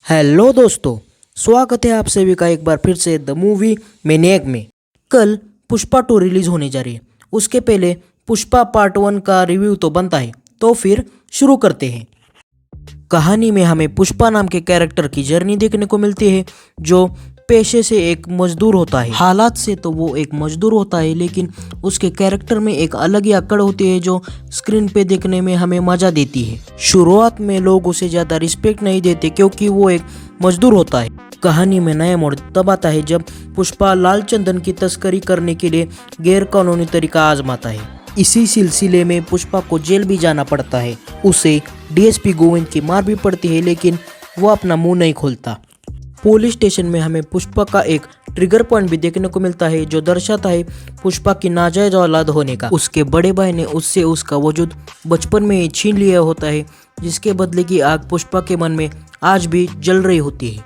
Hello दोस्तों, स्वागत है आप सभी का एक बार फिर से द मूवी मैनिएक में। कल पुष्पा 2 रिलीज होने जा रही है। उसके पहले पुष्पा पार्ट 1 का रिव्यू तो बनता है, तो फिर शुरू करते हैं। कहानी में हमें पुष्पा नाम के कैरेक्टर की जर्नी देखने को मिलती है, जो पेशे से एक मजदूर होता है। हालात से तो वो एक मजदूर होता है, लेकिन उसके कैरेक्टर में एक अलग ही अकड़ होती है जो स्क्रीन पे देखने में हमें मजा देती है। शुरुआत में लोग उसे ज्यादा रिस्पेक्ट नहीं देते क्योंकि वो एक मजदूर होता है। कहानी में नया मोड़ तब आता है जब पुष्पा लाल चंदन की तस्करी करने के लिए गैर कानूनी तरीका आजमाता है। इसी सिलसिले में पुष्पा को जेल भी जाना पड़ता है। उसे डीएसपी गोविंद की मार भी पड़ती है, लेकिन वो अपना मुंह नहीं खोलता। पुलिस स्टेशन में हमें पुष्पा का एक ट्रिगर पॉइंट भी देखने को मिलता है, जो दर्शाता है पुष्पा की नाजायज औलाद होने का। उसके बड़े भाई ने उससे उसका वजूद बचपन में ही छीन लिया होता है, जिसके बदले की आग पुष्पा के मन में आज भी जल रही होती है।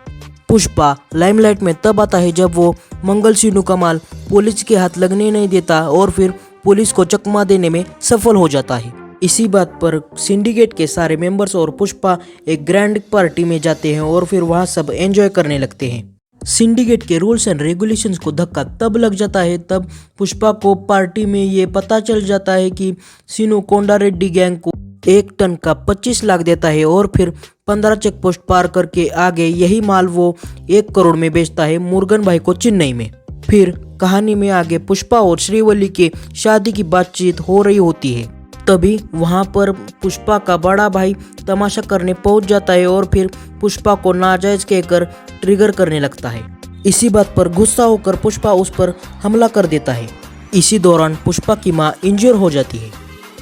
पुष्पा लाइमलाइट में तब आता है जब वो मंगल सिन्नू का माल पुलिस के हाथ लगने नहीं देता और फिर पुलिस को चकमा देने में सफल हो जाता है। इसी बात पर सिंडिकेट के सारे मेंबर्स और पुष्पा एक ग्रैंड पार्टी में जाते हैं और फिर वहां सब एंजॉय करने लगते हैं। सिंडिकेट के रूल्स एंड रेगुलेशंस को धक्का तब लग जाता है तब पुष्पा को पार्टी में ये पता चल जाता है कि सीनू कोंडा रेड्डी गैंग को 1 टन का 25 लाख देता है और फिर 15 चेक पोस्ट पार करके आगे यही माल वो 1 करोड़ में बेचता है मुरुगन भाई को चेन्नई में। फिर कहानी में आगे पुष्पा और श्रीवल्ली के शादी की बातचीत हो रही होती है। तभी वहां पर पुष्पा का बड़ा भाई तमाशा करने पहुंच जाता है और फिर पुष्पा को नाजायज कहकर ट्रिगर करने लगता है। इसी बात पर गुस्सा होकर पुष्पा उस पर हमला कर देता है। इसी दौरान पुष्पा की मां इंजर हो जाती है।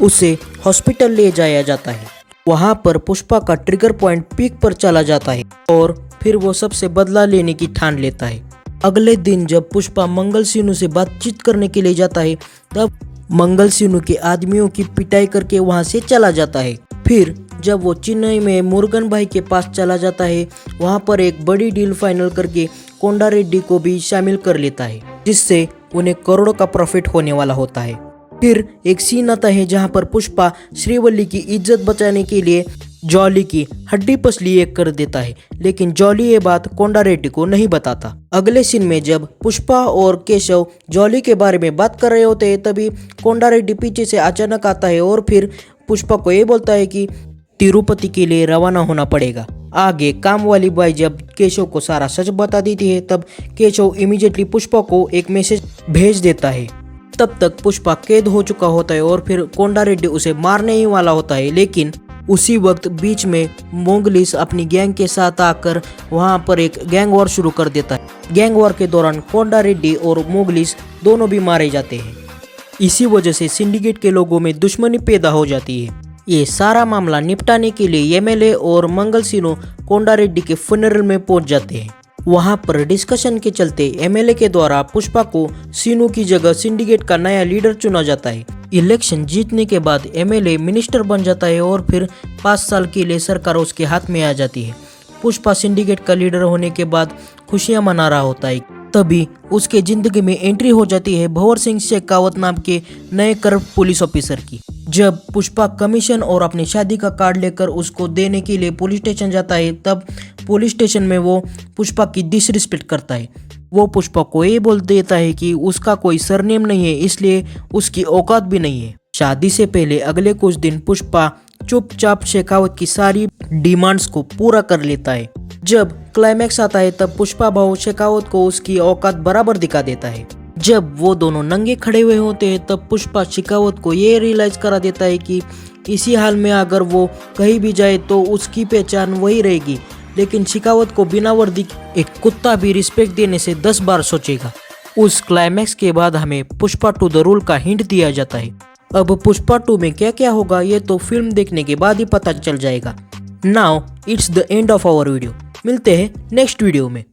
उसे हॉस्पिटल ले जाया जाता है। वहां पर पुष्पा का ट्रिगर पॉइंट पीक पर चला जाता है और फिर वो सबसे बदला लेने की ठान लेता है। अगले दिन जब पुष्पा मंगल सिन्नू से बातचीत करने के लिए जाता है, तब मंगल सिन्नू के आदमियों की पिटाई करके वहां से चला जाता है। फिर जब वो चेन्नई में मुरुगन भाई के पास चला जाता है, वहां पर एक बड़ी डील फाइनल करके कोंडा रेड्डी को भी शामिल कर लेता है, जिससे उन्हें करोड़ों का प्रॉफिट होने वाला होता है। फिर एक सीन आता है जहां पर पुष्पा श्रीवल्ली की इज्जत बचाने के लिए जॉली की हड्डी पसली एक कर देता है, लेकिन जॉली ये बात कोंडा रेड्डी को नहीं बताता। अगले सीन में जब पुष्पा और केशव जॉली के बारे में बात कर रहे होते हैं, तभी कोंडा रेड्डी पीछे से अचानक आता है और फिर पुष्पा को ये बोलता है कि तिरुपति के लिए रवाना होना पड़ेगा। आगे काम वाली बाई जब केशव को सारा सच बता देती है, तब केशव इमीडिएटली पुष्पा को एक मैसेज भेज देता है। तब तक पुष्पा कैद हो चुका होता है और फिर कोंडा रेड्डी उसे मारने ही वाला होता है, लेकिन उसी वक्त बीच में मोगलिस अपनी गैंग के साथ आकर वहां पर एक गैंग वॉर शुरू कर देता है। गैंग वॉर के दौरान कोंडा रेड्डी और मोगलिस दोनों भी मारे जाते हैं। इसी वजह से सिंडिकेट के लोगों में दुश्मनी पैदा हो जाती है। ये सारा मामला निपटाने के लिए एमएलए और मंगल सिन्नू कोंडा रेड्डी के फनरल में पहुंच जाते हैं। वहां पर डिस्कशन के चलते एमएलए के द्वारा पुष्पा को सिन्नू की जगह सिंडिकेट का नया लीडर चुना जाता है। इलेक्शन जीतने के बाद एमएलए मिनिस्टर बन जाता है और फिर 5 साल के लिए सरकार उसके हाथ में आ जाती है। पुष्पा सिंडिकेट का लीडर होने के बाद खुशियां मना रहा होता है। तभी उसके जिंदगी में एंट्री हो जाती है भंवर सिंह शेखावत नाम के नए करप्ट पुलिस ऑफिसर की। जब पुष्पा कमीशन और अपनी शादी का कार्ड लेकर उसको देने के लिए पुलिस स्टेशन जाता है, तब पुलिस स्टेशन में वो पुष्पा की डिसरिस्पेक्ट करता है। वो पुष्पा को ये बोल देता है कि उसका कोई सरनेम नहीं है, इसलिए उसकी औकात भी नहीं है। शादी से पहले अगले कुछ दिन पुष्पा चुपचाप शेखावत की सारी डिमांड्स को पूरा कर लेता है। जब क्लाइमैक्स आता है, तब पुष्पा भाव शेखावत को उसकी औकात बराबर दिखा देता है। जब वो दोनों नंगे खड़े हुए होते हैं, तब पुष्पा शेखावत को ये रियलाइज करा देता है कि इसी हाल में अगर वो कहीं भी जाए तो उसकी पहचान वही रहेगी, लेकिन शेखावत को बिना वर्दी एक कुत्ता भी रिस्पेक्ट देने से 10 बार सोचेगा। उस क्लाइमैक्स के बाद हमें पुष्पा 2 द रूल का हिंट दिया जाता है। अब पुष्पा 2 में क्या क्या होगा ये तो फिल्म देखने के बाद ही पता चल जाएगा। Now it's the end of our video. मिलते हैं नेक्स्ट वीडियो में।